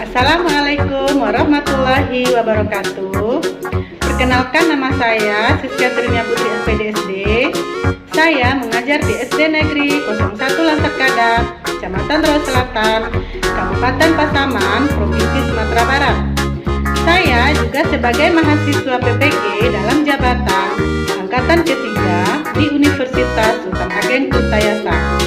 Assalamualaikum warahmatullahi wabarakatuh. Perkenalkan, nama saya Siska Trinia Putri SPDSD. Saya mengajar di SD Negeri 01 Lantakada, Kecamatan Rawa Selatan, Kabupaten Pasaman, Provinsi Sumatera Barat. Saya juga sebagai mahasiswa PPG dalam jabatan Angkatan ketiga di Universitas Sultan Ageng Kuitayasa.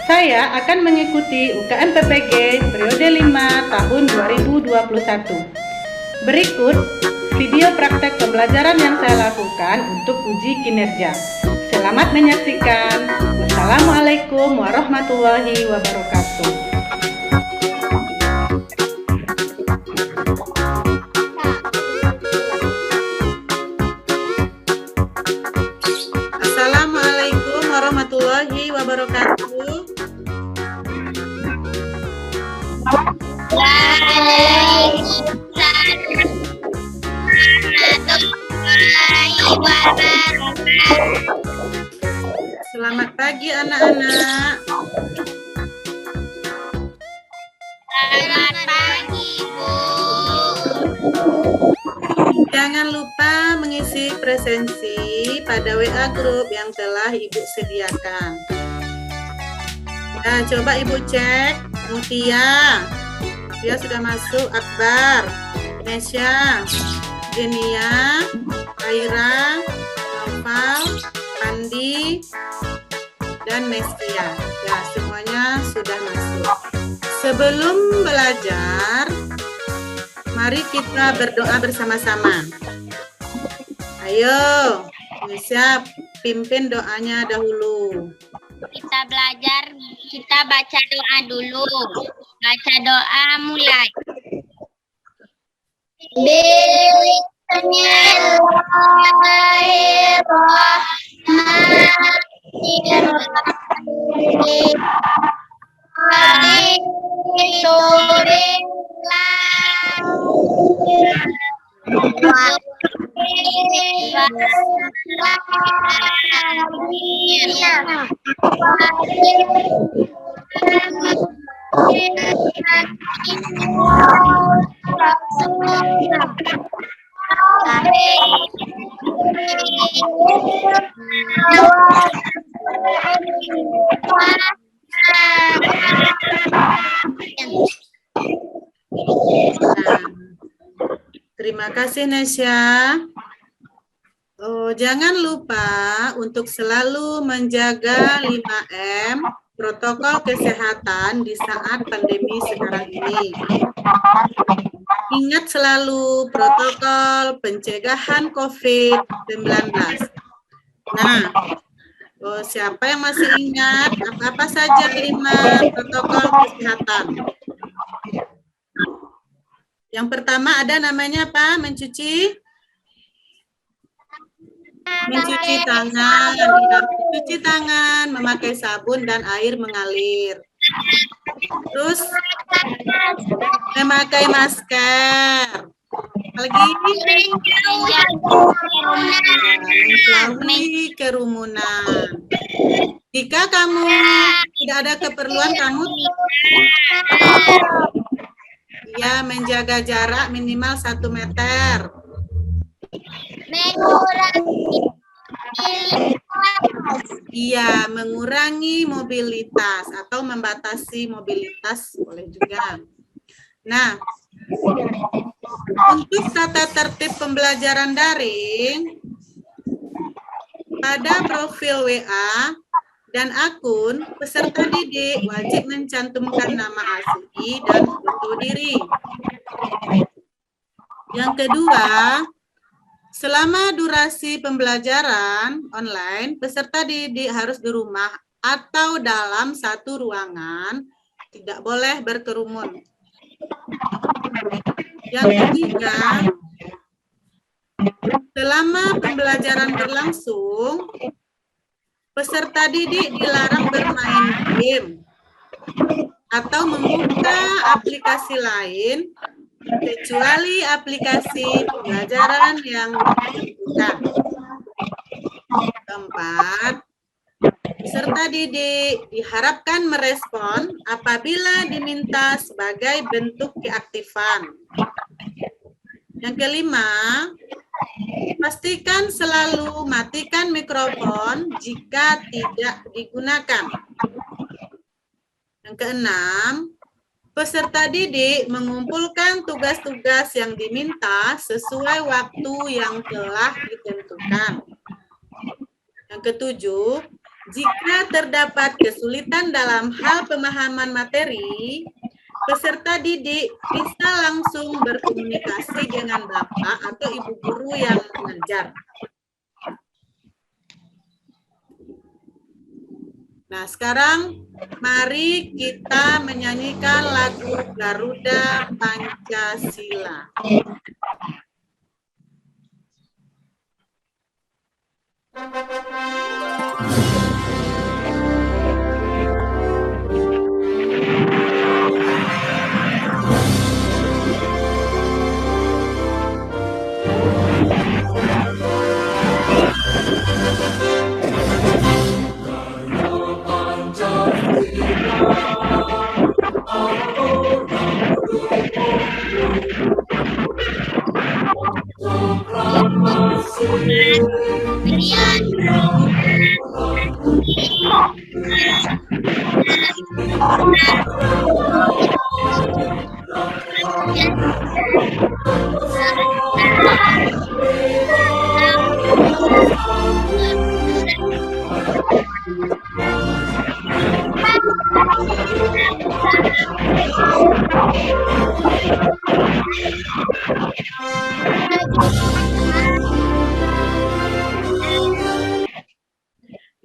Saya akan mengikuti UKM PPG periode 5 tahun 2021. Berikut video praktek pembelajaran yang saya lakukan untuk uji kinerja. Selamat menyaksikan. Wassalamualaikum warahmatullahi wabarakatuh. Assalamualaikum warahmatullahi wabarakatuh. Selamat pagi anak-anak. Selamat pagi, Bu. Jangan lupa mengisi presensi pada WA grup yang telah Ibu sediakan. Nah, coba Ibu cek. Mutia sudah masuk. Akbar, Nesya, Genia, Aira, Noval, Andi, dan Mestia. Ya, semuanya sudah masuk. Sebelum belajar, mari kita berdoa bersama-sama. Ayo, Nesya, pimpin doanya dahulu. Kita belajar, kita baca doa dulu. Baca doa mulai. Terima kasih Nesya. Jangan lupa untuk selalu menjaga 5M protokol kesehatan di saat pandemi sekarang ini. Ingat selalu protokol pencegahan COVID-19. Nah, siapa yang masih ingat apa saja 5 protokol kesehatan? Yang pertama ada namanya apa? Mencuci tangan, mencuci tangan, memakai sabun dan air mengalir. Terus memakai masker. Lagi menjauhi kerumunan. Jika kamu tidak ada keperluan, kamu ya menjaga jarak minimal 1 meter. Iya, mengurangi mobilitas atau membatasi mobilitas boleh juga. Nah, untuk tata tertib pembelajaran daring, pada profil WA dan akun peserta didik wajib mencantumkan nama asli dan foto diri. Yang kedua, selama durasi pembelajaran online, peserta didik harus di rumah atau dalam satu ruangan, tidak boleh berkerumun. Yang ketiga, selama pembelajaran berlangsung, peserta didik dilarang bermain game atau membuka aplikasi lain kecuali aplikasi pembelajaran yang ditentukan. Keempat, Peserta didik diharapkan merespon apabila diminta sebagai bentuk keaktifan. Yang kelima, pastikan selalu matikan mikrofon jika tidak digunakan. Yang keenam, peserta didik mengumpulkan tugas-tugas yang diminta sesuai waktu yang telah ditentukan. Yang ketujuh, jika terdapat kesulitan dalam hal pemahaman materi, peserta didik bisa langsung berkomunikasi dengan Bapak atau Ibu guru yang mengajar. Nah, sekarang mari kita menyanyikan lagu Garuda Pancasila.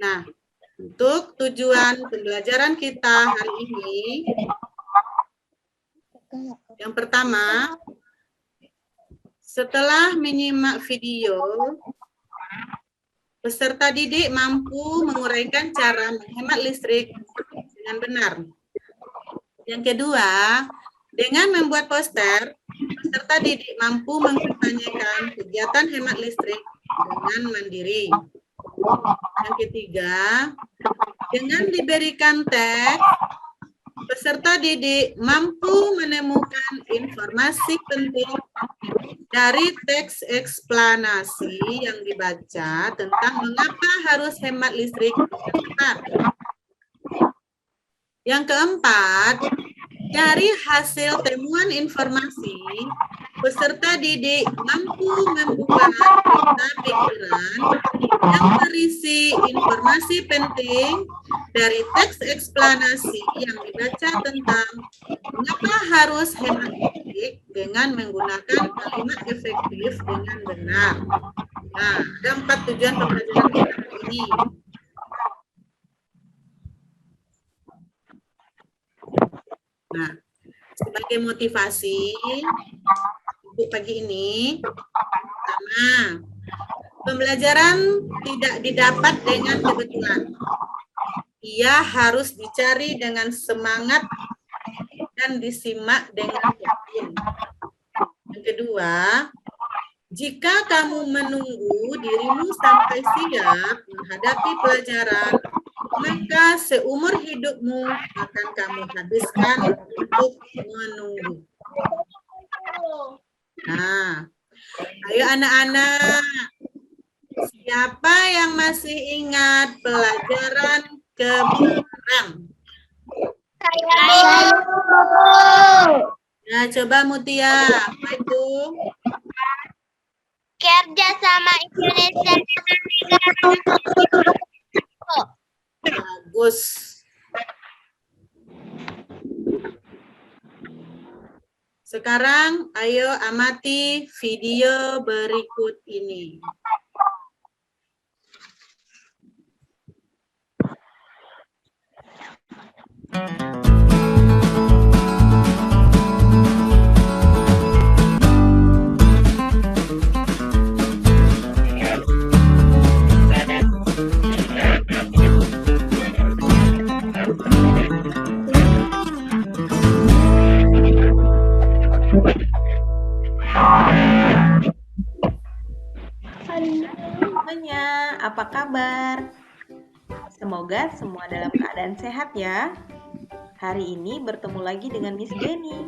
Nah, untuk tujuan pembelajaran kita hari ini, yang pertama, setelah menyimak video, peserta didik mampu menguraikan cara menghemat listrik dengan benar. Yang kedua, dengan membuat poster, peserta didik mampu mengkampanyekan kegiatan hemat listrik dengan mandiri. Yang ketiga, dengan diberikan teks, peserta didik mampu menemukan informasi penting dari teks eksplanasi yang dibaca tentang mengapa harus hemat listrik. Yang keempat, dari hasil temuan informasi, peserta didik mampu membuat peta pikiran yang berisi informasi penting dari teks eksplanasi yang dibaca tentang mengapa harus hemat listrik dengan menggunakan kalimat efektif dengan benar. Nah, ada 4 tujuan pembelajaran kita hari ini. Nah, sebagai motivasi untuk pagi ini, pertama, pembelajaran tidak didapat dengan kebetulan. Ia harus dicari dengan semangat dan disimak dengan yakin. Yang kedua, jika kamu menunggu dirimu sampai siap menghadapi pelajaran, maka seumur hidupmu akan kamu habiskan untuk menunggu. Nah, ayo anak-anak, siapa yang masih ingat pelajaran kemarin? Nah, coba Mutia, apa itu? Kerja sama Indonesia. Bagus. Sekarang ayo amati video berikut ini. Semuanya, apa kabar? Semoga semua dalam keadaan sehat ya. Hari ini bertemu lagi dengan Miss Jenny.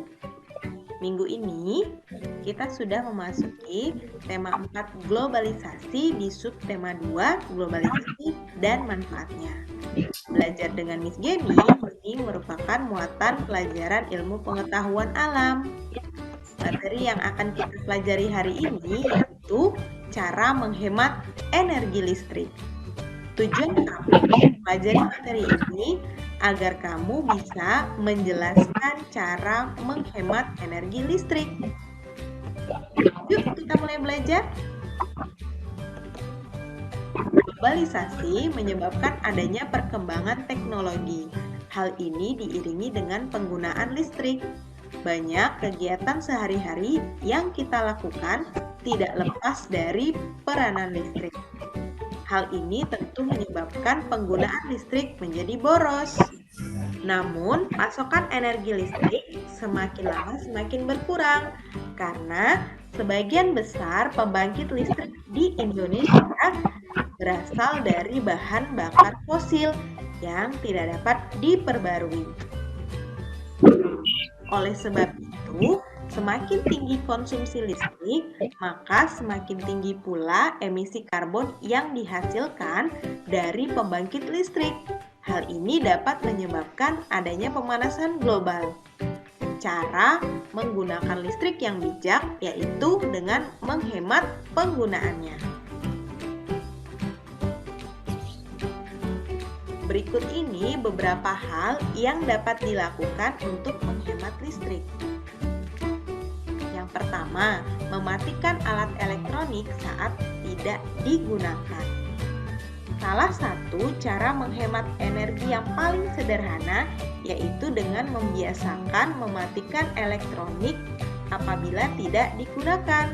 Minggu ini kita sudah memasuki tema 4 globalisasi di subtema 2 globalisasi dan manfaatnya. Belajar dengan Miss Jenny ini merupakan muatan pelajaran ilmu pengetahuan alam. Materi yang akan kita pelajari hari ini yaitu cara menghemat energi listrik. Tujuan kami mempelajari materi ini agar kamu bisa menjelaskan cara menghemat energi listrik. Yuk kita mulai belajar. Globalisasi menyebabkan adanya perkembangan teknologi. Hal ini diiringi dengan penggunaan listrik. Banyak kegiatan sehari-hari yang kita lakukan tidak lepas dari peranan listrik. Hal ini tentu menyebabkan penggunaan listrik menjadi boros. Namun, pasokan energi listrik semakin lama semakin berkurang karena sebagian besar pembangkit listrik di Indonesia berasal dari bahan bakar fosil yang tidak dapat diperbarui. Oleh sebab itu, semakin tinggi konsumsi listrik, maka semakin tinggi pula emisi karbon yang dihasilkan dari pembangkit listrik. Hal ini dapat menyebabkan adanya pemanasan global. Cara menggunakan listrik yang bijak yaitu dengan menghemat penggunaannya. Berikut ini beberapa hal yang dapat dilakukan untuk menghemat listrik. Yang pertama, mematikan alat elektronik saat tidak digunakan. Salah satu cara menghemat energi yang paling sederhana yaitu dengan membiasakan mematikan elektronik apabila tidak digunakan.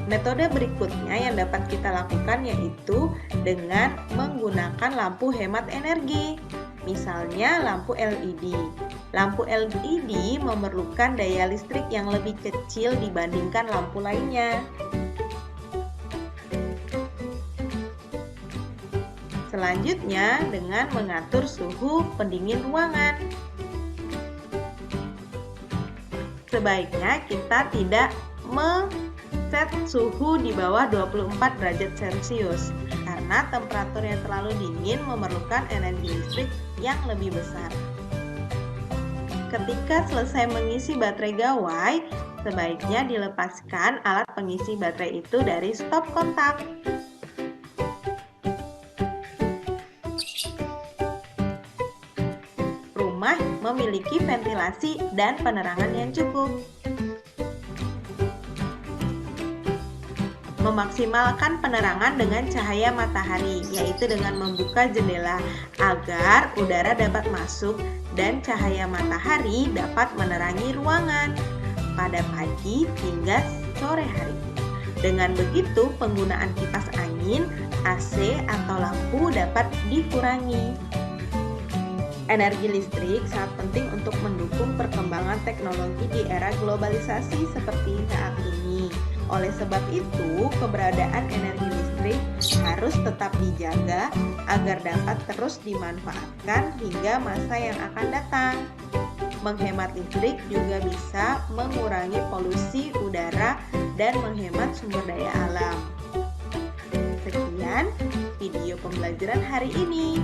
Metode berikutnya yang dapat kita lakukan yaitu dengan menggunakan lampu hemat energi. Misalnya lampu LED. Lampu LED memerlukan daya listrik yang lebih kecil dibandingkan lampu lainnya. Selanjutnya dengan mengatur suhu pendingin ruangan. Sebaiknya kita tidak set suhu di bawah 24 derajat Celcius karena temperatur yang terlalu dingin memerlukan energi listrik yang lebih besar. Ketika selesai mengisi baterai gawai, sebaiknya dilepaskan alat pengisi baterai itu dari stop kontak. Rumah memiliki ventilasi dan penerangan yang cukup. Memaksimalkan penerangan dengan cahaya matahari, yaitu dengan membuka jendela agar udara dapat masuk dan cahaya matahari dapat menerangi ruangan pada pagi hingga sore hari. Dengan begitu, penggunaan kipas angin, AC, atau lampu dapat dikurangi. Energi listrik sangat penting untuk mendukung perkembangan teknologi di era globalisasi seperti saat ini. Oleh sebab itu, keberadaan energi listrik harus tetap dijaga agar dapat terus dimanfaatkan hingga masa yang akan datang. Menghemat listrik juga bisa mengurangi polusi udara dan menghemat sumber daya alam. Sekian video pembelajaran hari ini.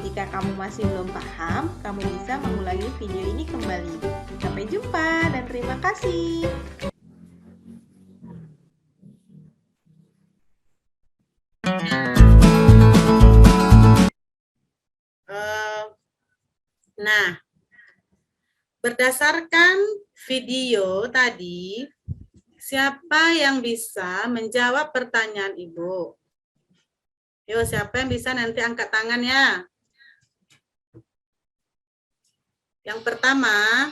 Jika kamu masih belum paham, kamu bisa mengulangi video ini kembali. Sampai jumpa dan terima kasih. Nah, berdasarkan video tadi, siapa yang bisa menjawab pertanyaan Ibu? Yo, siapa yang bisa nanti angkat tangan ya? Yang pertama,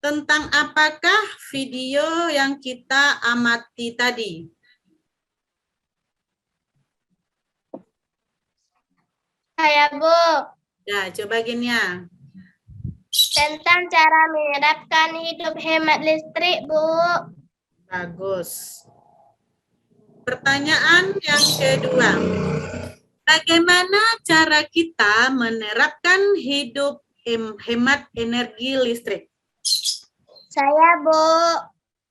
tentang apakah video yang kita amati tadi? Saya, Bu. Ya, coba gini ya. Tentang cara menerapkan hidup hemat listrik, Bu. Bagus. pertanyaan yang kedua. Bagaimana cara kita menerapkan hidup hemat energi listrik? Saya, Bu.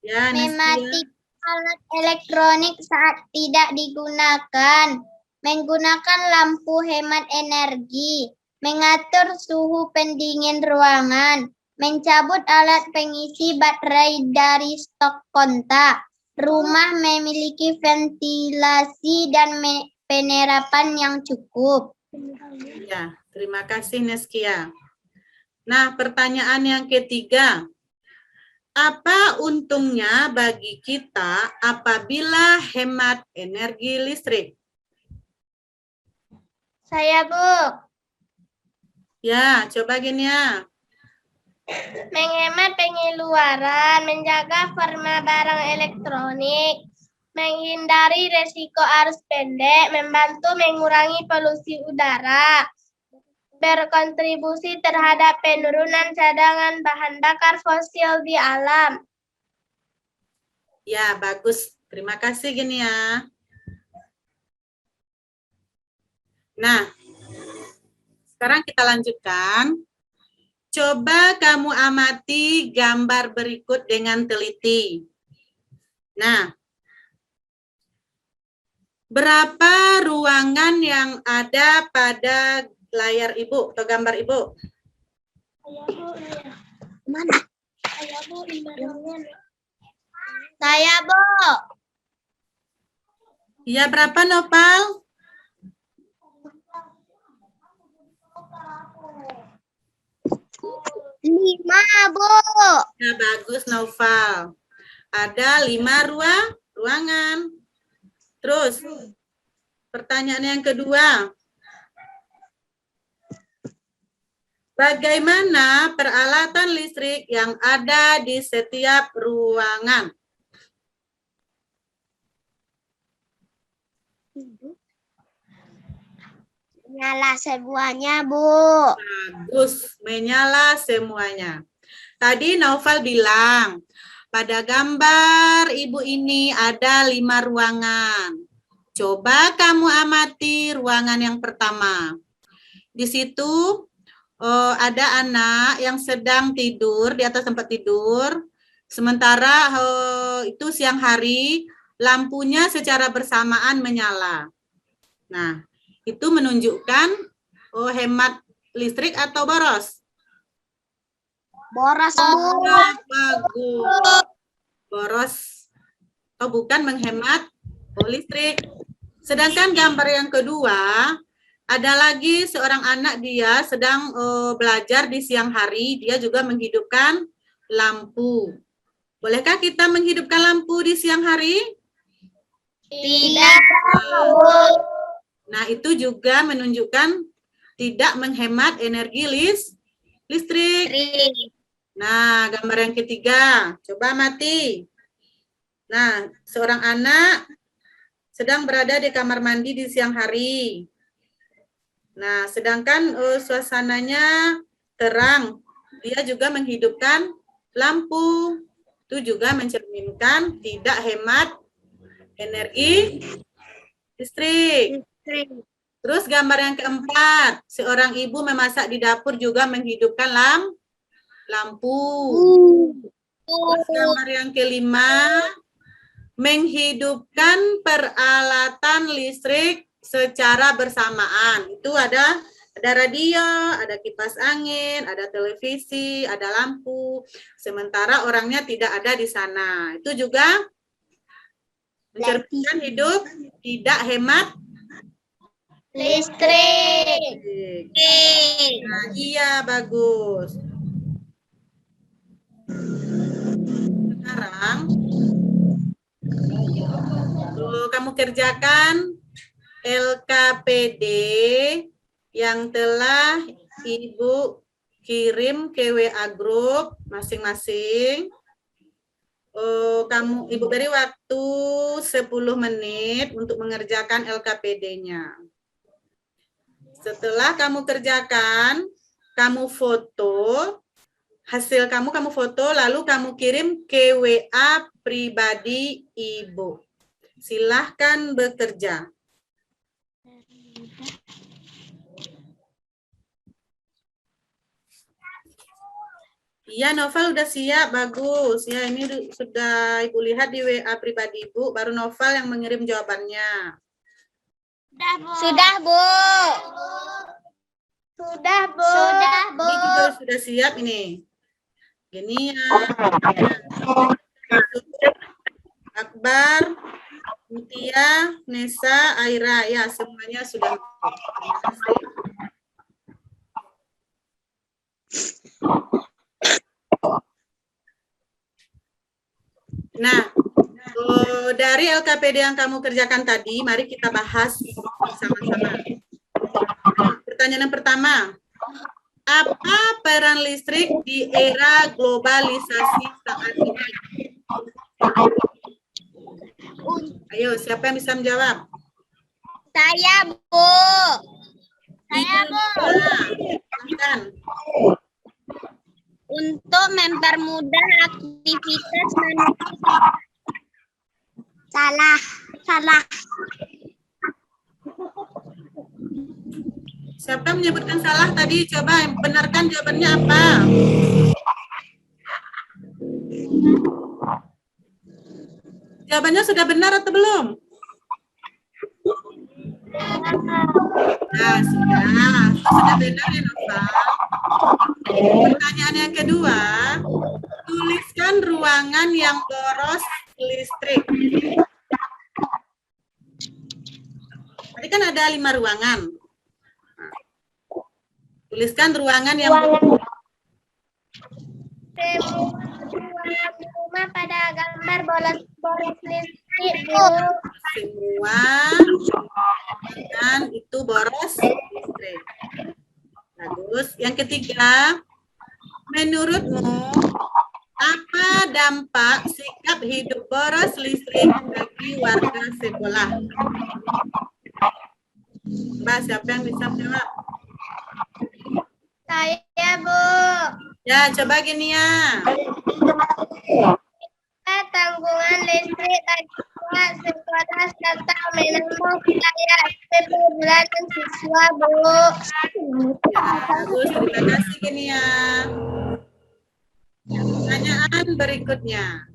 Ya, Nestia. Mematikan alat elektronik saat tidak digunakan. Menggunakan lampu hemat energi. Mengatur suhu pendingin ruangan. Mencabut alat pengisi baterai dari stok kontak. Rumah memiliki ventilasi dan penerapan yang cukup. Ya, terima kasih Neskia. Nah, pertanyaan yang ketiga. Apa untungnya bagi kita apabila hemat energi listrik? Saya, Bu. Ya, coba gini ya. Menghemat pengeluaran, menjaga forma barang elektronik, menghindari resiko arus pendek, membantu mengurangi polusi udara, berkontribusi terhadap penurunan cadangan bahan bakar fosil di alam. Ya, bagus. Terima kasih gini ya. Nah, sekarang kita lanjutkan. Coba kamu amati gambar berikut dengan teliti. Nah, berapa ruangan yang ada pada layar Ibu atau gambar Ibu? Mana? Saya, Bu. Saya, Bu. Iya, berapa Nopal? 5, Bu. Nah, bagus Noval. Ada 5 ruangan. Terus, pertanyaan yang kedua. Bagaimana peralatan listrik yang ada di setiap ruangan? Nyala semuanya, Bu. Bagus, menyala semuanya. Tadi Naufal bilang, pada gambar Ibu ini ada 5 ruangan. Coba kamu amati ruangan yang pertama. Di situ ada anak yang sedang tidur di atas tempat tidur. Sementara itu siang hari, lampunya secara bersamaan menyala. Nah, itu menunjukkan hemat listrik atau boros? Boros, Bu. Bagus. Boros. Oh, bukan menghemat listrik. Sedangkan gambar yang kedua, ada lagi seorang anak, dia sedang belajar di siang hari, dia juga menghidupkan lampu. Bolehkah kita menghidupkan lampu di siang hari? Tidak. Nah, itu juga menunjukkan tidak menghemat energi listrik. Nah, gambar yang ketiga, coba amati. Nah, seorang anak sedang berada di kamar mandi di siang hari. Nah, sedangkan suasananya terang, dia juga menghidupkan lampu. Itu juga mencerminkan tidak hemat energi listrik. Terus gambar yang keempat, seorang ibu memasak di dapur juga menghidupkan lampu. Terus gambar yang kelima, menghidupkan peralatan listrik secara bersamaan. Itu ada radio, ada kipas angin, ada televisi, ada lampu. Sementara orangnya tidak ada di sana. Itu juga mencerminkan hidup tidak hemat Listrik. Nah, iya, bagus. Sekarang kamu kerjakan LKPD yang telah Ibu kirim ke WA grup masing-masing. Ibu beri waktu 10 menit untuk mengerjakan LKPD-nya. Setelah kamu kerjakan, kamu foto, hasil kamu foto, lalu kamu kirim ke WA pribadi Ibu. Silahkan bekerja. Iya, Novel udah siap, bagus. Ya, ini sudah Ibu lihat di WA pribadi Ibu, baru Novel yang mengirim jawabannya. Sudah, Bu. Sudah, Bu. Sudah, Bu. Ini juga sudah siap ini. Gini ya. Akbar, Mutia, Nesa, Aira, ya semuanya sudah. Terima kasih. Nah, dari LKPD yang kamu kerjakan tadi, mari kita bahas bersama-sama. Pertanyaan yang pertama, apa peran listrik di era globalisasi saat ini? Ayo, siapa yang bisa menjawab? Saya, Bu. Saya, Bu. Silahkan. Untuk mempermudah aktivitas manusia. Salah. Siapa yang menyebutkan salah tadi? Coba benarkan jawabannya apa? Jawabannya sudah benar atau belum? Nah, sudah benar ya, Nova. Pertanyaan yang kedua, tuliskan ruangan yang boros listrik. Tadi kan ada 5 ruangan. Tuliskan ruangan yang boros. Rumah pada gambar boros listrik, Bu. Semua ruangan itu boros listrik. Bagus. Yang ketiga, menurutmu apa dampak sikap hidup boros listrik bagi warga sekolah? Mbak, siapa yang bisa menjawab? Saya, Bu. Ya, coba gini ya. Tanggungan listrik siswa sekolah serta menambah biaya SPP bulanan siswa, Bu. Ya, bagus. Terima kasih gini ya. Pertanyaan berikutnya.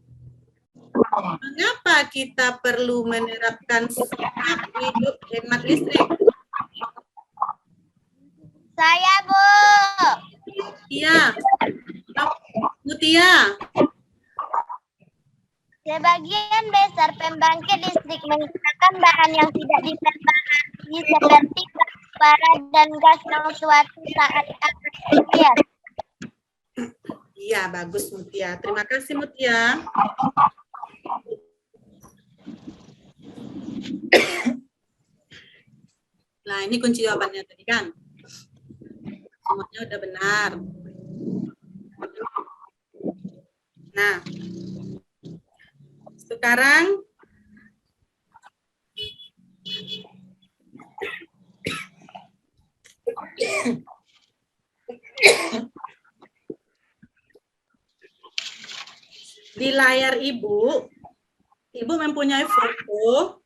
Mengapa kita perlu menerapkan sikap hidup hemat listrik? Saya, Bu. Iya. Mutia. Sebagian besar pembangkit listrik menggunakan bahan yang tidak diperbaharui seperti bara dan gas yang suatu saat akan berakhir. Iya, bagus Mutia. Terima kasih Mutia. Nah, ini kunci jawabannya tadi kan. Semuanya udah benar. Nah, sekarang di layar Ibu mempunyai foto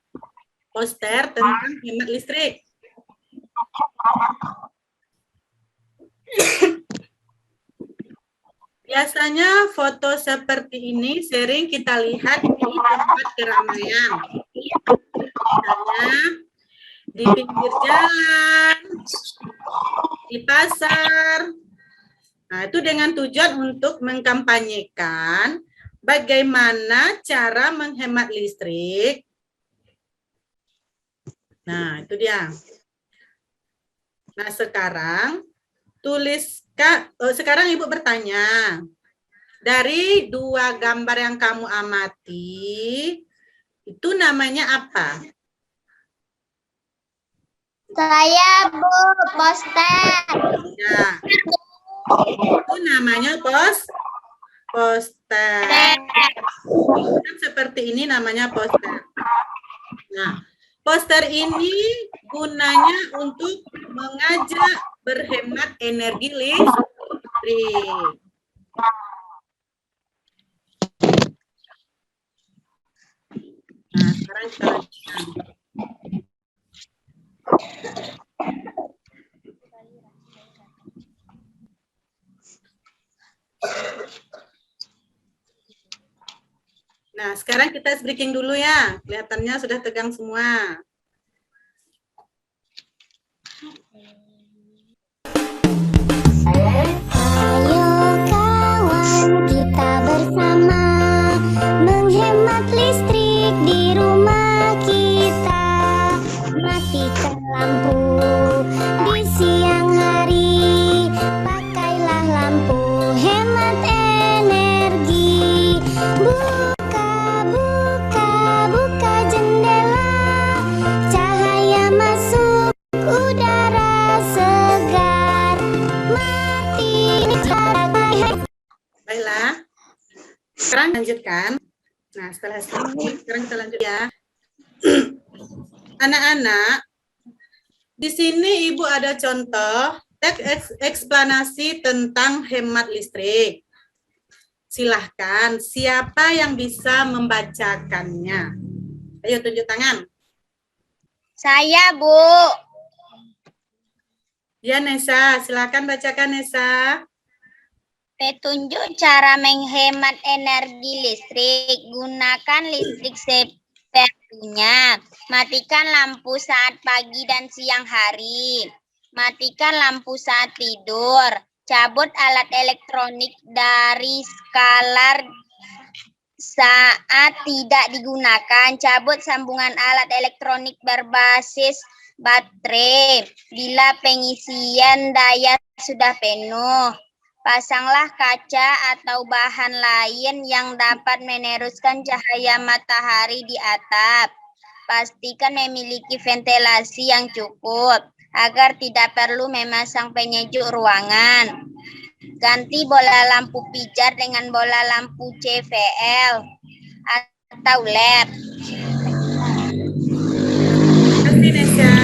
poster tentang hemat listrik. Biasanya foto seperti ini sering kita lihat di tempat keramaian. Misalnya di pinggir jalan, di pasar. Nah, itu dengan tujuan untuk mengkampanyekan bagaimana cara menghemat listrik. Nah, itu dia. Nah, sekarang sekarang Ibu bertanya, dari 2 gambar yang kamu amati, itu namanya apa? Saya, Bu, poster. Ya, itu namanya poster. Seperti ini namanya poster. Nah, poster ini gunanya untuk mengajak berhemat energi listrik. Nah, sekarang kita Nah, sekarang kita breaking dulu ya. Kelihatannya sudah tegang semua. Ayo kawan, kita bersama menghemat listrik di rumah kita. Matikan lampu di siang hari, pakailah lampu hemat energi. Buka jendela, cahaya masuk udara segar. Baiklah. Sekarang lanjutkan. Nah, setelah ini, sekarang kita lanjut ya. Anak-anak, di sini Ibu ada contoh teks eksplanasi tentang hemat listrik. Silahkan, siapa yang bisa membacakannya? Ayo tunjuk tangan. Saya, Bu. Ya, Nesa, silakan bacakan, Nesa. Petunjuk cara menghemat energi listrik. Gunakan listrik seperlunya. Matikan lampu saat pagi dan siang hari. Matikan lampu saat tidur. Cabut alat elektronik dari skalar saat tidak digunakan. Cabut sambungan alat elektronik berbasis baterai bila pengisian daya sudah penuh. Pasanglah kaca atau bahan lain yang dapat meneruskan cahaya matahari di atap. Pastikan memiliki ventilasi yang cukup agar tidak perlu memasang penyejuk ruangan. Ganti bola lampu pijar dengan bola lampu CVL atau LED. Terima kasih, Nesa.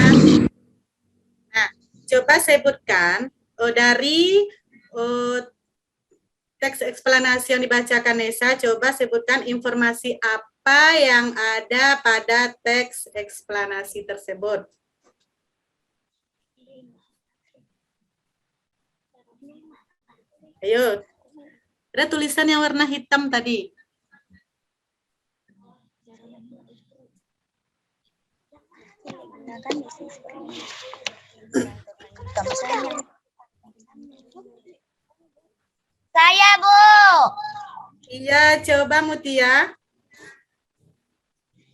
Nah, coba sebutkan dari teks eksplanasi yang dibacakan Nesa, coba sebutkan informasi apa yang ada pada teks eksplanasi tersebut. Ayo, ada tulisan yang warna hitam tadi. Saya, Bu. Iya, coba Mutia.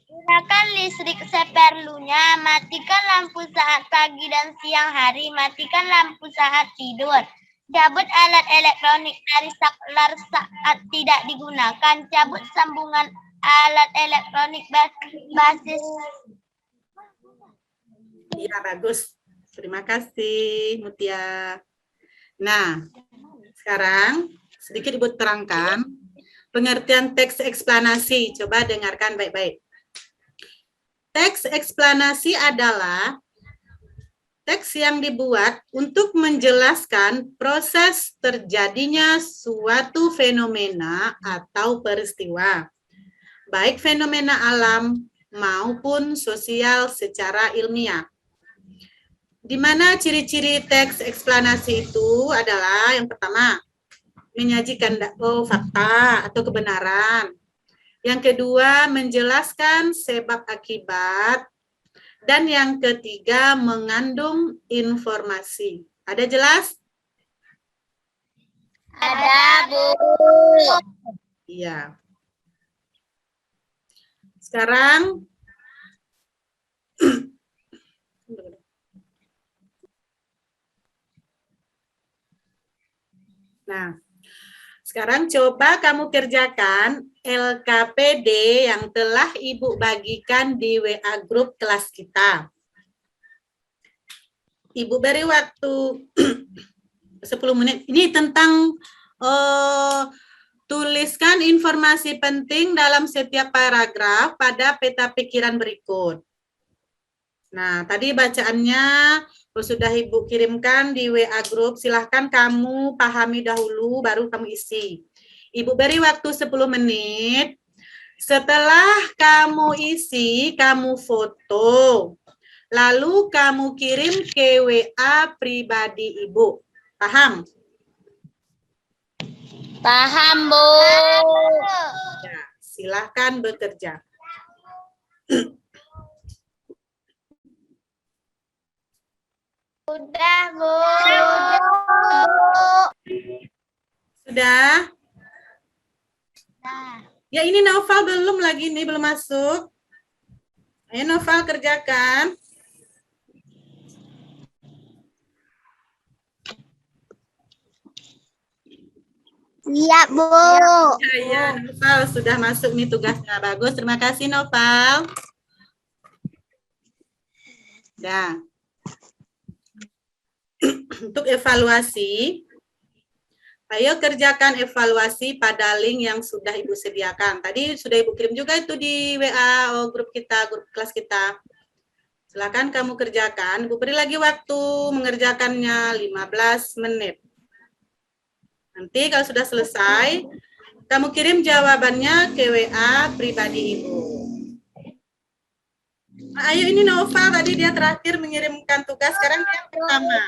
Gunakan listrik seperlunya. Matikan lampu saat pagi dan siang hari. Matikan lampu saat tidur. Cabut alat elektronik dari saklar saat tidak digunakan. Cabut sambungan alat elektronik berbasis. Iya, bagus. Terima kasih, Mutia. Nah, sekarang sedikit Ibu terangkan pengertian teks eksplanasi. Coba dengarkan baik-baik. Teks eksplanasi adalah teks yang dibuat untuk menjelaskan proses terjadinya suatu fenomena atau peristiwa, baik fenomena alam maupun sosial secara ilmiah. Di mana ciri-ciri teks eksplanasi itu adalah yang pertama, menyajikan fakta atau kebenaran. Yang kedua, menjelaskan sebab akibat. Dan yang ketiga, mengandung informasi. Ada jelas? Ada, Bu. Iya. Sekarang, nah, sekarang coba kamu kerjakan LKPD yang telah Ibu bagikan di WA grup kelas kita. Ibu beri waktu 10 menit. Ini tentang tuliskan informasi penting dalam setiap paragraf pada peta pikiran berikut. Nah, tadi bacaannya sudah Ibu kirimkan di WA grup. Silahkan kamu pahami dahulu, baru kamu isi. Ibu beri waktu 10 menit. Setelah kamu isi, kamu foto. Lalu kamu kirim ke WA pribadi Ibu. Paham? Paham, Bu. Ya, silahkan bekerja. Sudah, Bu. Sudah? Ya, ini Noval belum lagi nih, belum masuk. Ayo Noval kerjakan. Siap, Bu. Ya, Noval sudah masuk nih tugasnya. Bagus, terima kasih Noval. Dah. Untuk evaluasi, ayo kerjakan evaluasi pada link yang sudah Ibu sediakan. Tadi sudah Ibu kirim juga itu di WA grup kita, grup kelas kita. Silakan kamu kerjakan. Ibu beri lagi waktu mengerjakannya 15 menit. Nanti kalau sudah selesai, kamu kirim jawabannya ke WA pribadi Ibu. Nah, ayo ini Nova, tadi dia terakhir mengirimkan tugas, sekarang dia yang pertama.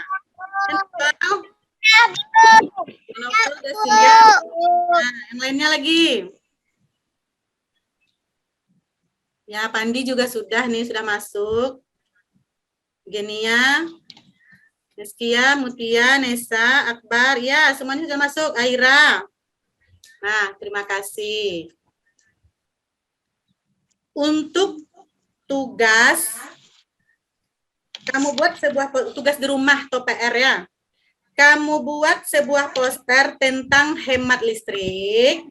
Nova udah siap. Nah, yang lainnya lagi. Ya, Pandi juga sudah nih, sudah masuk. Genia, Neskia, Mutia, Nesa, Akbar, ya semuanya sudah masuk. Aira. Nah, terima kasih. Untuk tugas, kamu buat sebuah tugas di rumah atau PR ya. Kamu buat sebuah poster tentang hemat listrik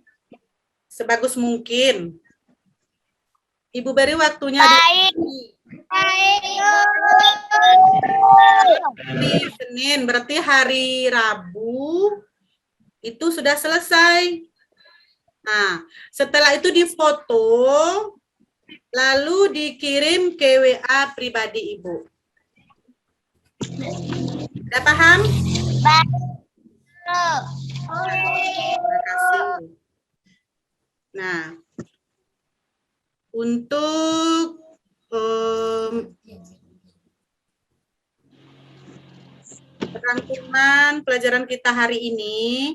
sebagus mungkin. Ibu beri waktunya di Senin, berarti hari Rabu itu sudah selesai. Nah, setelah itu difoto, lalu dikirim ke WA pribadi Ibu. Sudah paham? Terima kasih. Nah, untuk rangkuman pelajaran kita hari ini,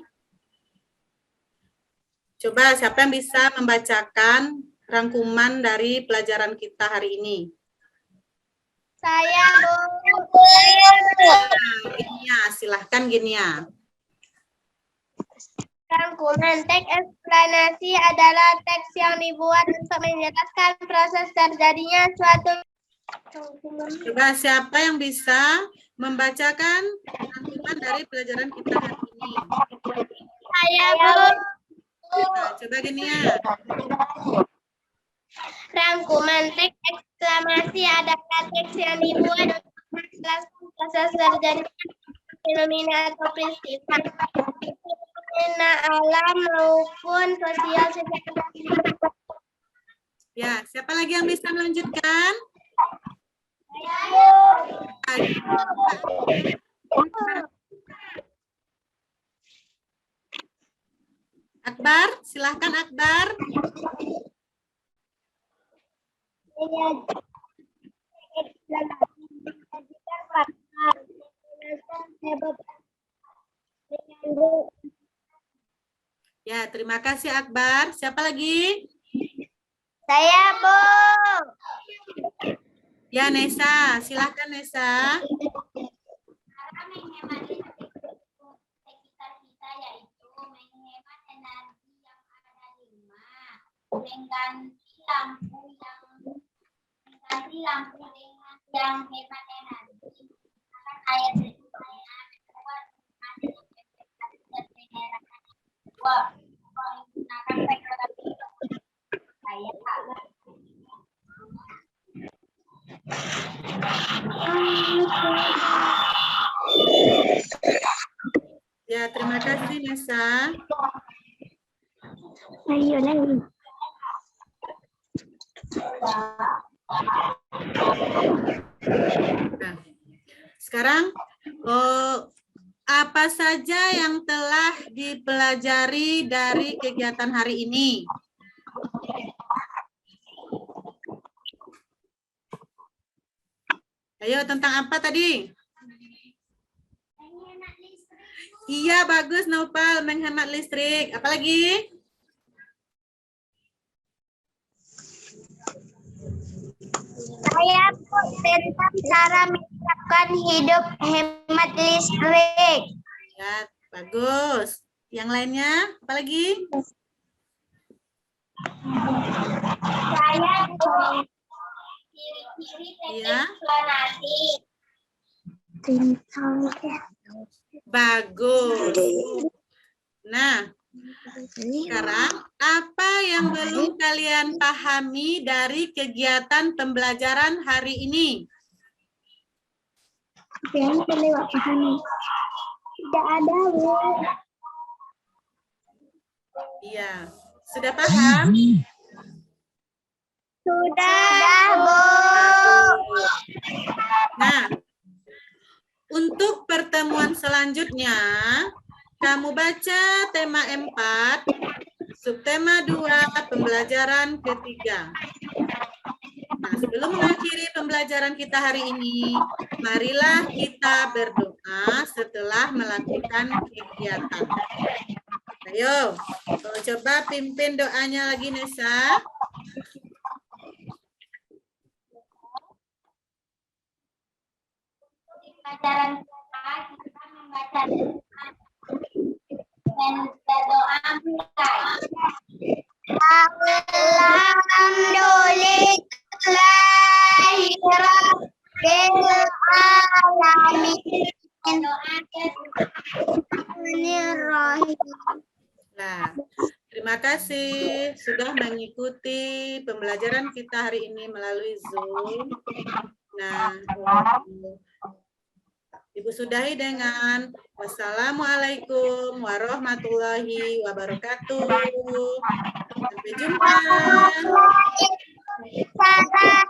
coba siapa yang bisa membacakan rangkuman dari pelajaran kita hari ini? Saya, Bu. Genia, silahkan Genia. Rangkuman teks eksplanasi adalah teks yang dibuat untuk menjelaskan proses terjadinya suatu. Coba siapa yang bisa membacakan rangkuman dari pelajaran kita hari ini? Saya, Bu. Nah, coba Genia. Rangkuman teks eksklamasi adalah teks yang dibuat untuk menjelaskan proses terjadinya fenomena atau peristiwa fenomena alam maupun sosial secara. Ya, siapa lagi yang bisa melanjutkan? Akbar, silahkan Akbar. Ya, terima kasih Akbar. Siapa lagi? Saya, Bu. Ya, Nesa. Silahkan Nesa. Cara menghemat listrik untuk sekitar kita yaitu menghemat energi yang ada di rumah, mengganti lampu dengan yang hemat energi, menggunakan air secukupnya, membuat rumah dengan ventilasi dan penerangan yang kuat, menggunakan teknologi saya. Ya, terima kasih Nesa. Ayo lagi. Nah, sekarang apa saja yang telah dipelajari dari kegiatan hari ini? Ayo, tentang apa tadi? Iya, bagus Naufal, menghemat listrik. Apalagi? Saya tentang cara menerapkan hidup hemat listrik. Ya, bagus. Yang lainnya, apalagi? Saya Iya. ciri-ciri Bagus. Nah, sekarang apa yang belum kalian pahami dari kegiatan pembelajaran hari ini? yang perlu pahami. Tidak ada, Bu. Iya, sudah paham? Sudah, Bu. Nah, untuk pertemuan selanjutnya, kamu baca tema 4, subtema 2, pembelajaran ketiga. Nah, sebelum mengakhiri pembelajaran kita hari ini, marilah kita berdoa setelah melakukan kegiatan. Ayo, coba pimpin doanya lagi, Nesa. Pelajaran kita membaca dan berdoa mulai. Alhamdulillahirabbil alamin. Nah, terima kasih sudah mengikuti pembelajaran kita hari ini melalui Zoom. Nah, Ibu sudahi dengan wassalamualaikum warahmatullahi wabarakatuh. Sampai jumpa. Salam.